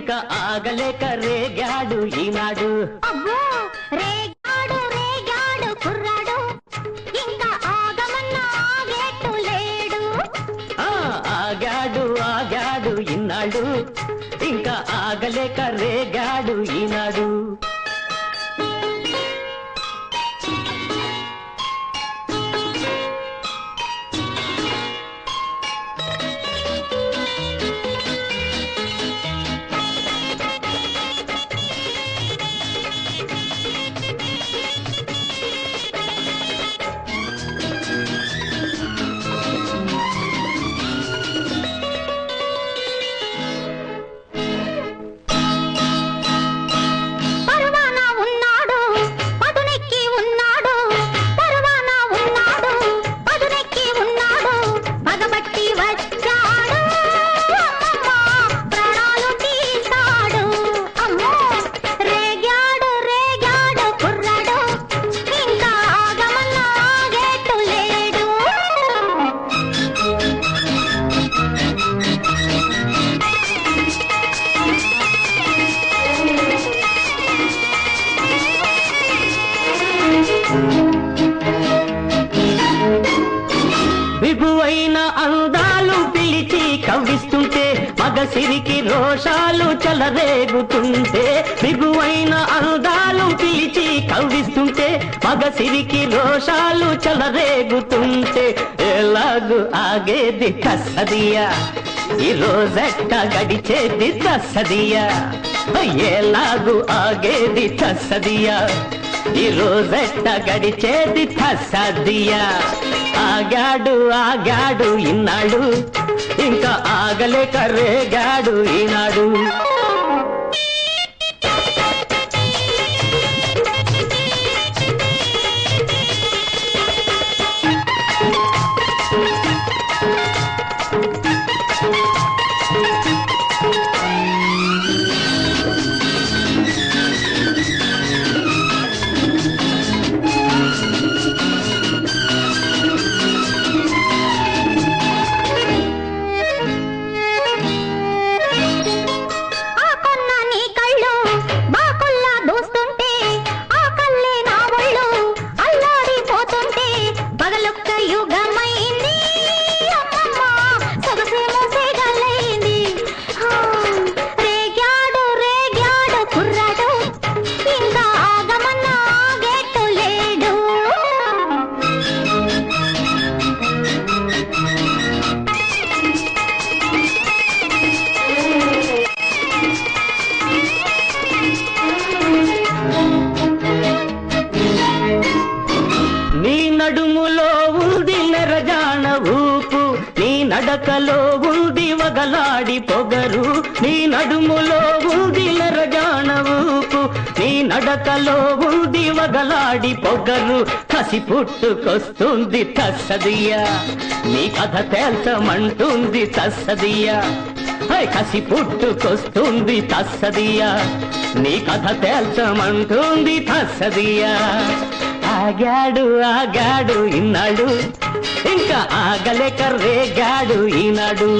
ఇంకా ఆగలేక రేగాడు ఈనాడు. అబ్బో రేగాడు రేగాడు కుర్రాడు, ఇంకా ఆగమన్నా ఆగేట్టు లేడు. ఆగాడు ఆగాడు ఇన్నాడు, ఇంకా ఆగలేక రేగాడు ఈనాడు. బిగువైన అందాలు పిలిచి కవ్విస్తుంటే మగసిరికి రోషాలు చెలరేగుతుంటే, బిగువైన అందాలు పిలిచి కవ్విస్తుంటే మగసిరికి రోషాలు చెలరేగుతుంటే, ఎలాగు ఆగేది కసదియా ఈ రోజెట్ట గడిచేది తస్సదియా, ఎలాగు ఆగేది తస్సదియా ఈ రోజెట్ట గడిచేది తస్సదియా. ఆగాడు ఆగాడు ఇన్నాడు, ఇంకా ఆగలేక రేగాడు ఈనాడు. నడుములో ఉంది నెరజాన ఊపు, నీ నడకలో ఉంది వగలాడి పొగరు. నీ నడుములో ఉంది నెరజాన ఊపు, నీ నడకలో ఉంది వగలాడి పొగరు. కసి పుట్టుకొస్తుంది తస్సదియా, నీ కథ తేల్చమంటుంది తస్సదియా. కసి పుట్టుకొస్తుంది తస్సదియా, నీ కథ తేల్చమంటుంది తస్సదియా. ఆగాడు ఆగాడు ఇన్నాడు, ఇంకా ఆగలేక రేగాడు ఈనాడు.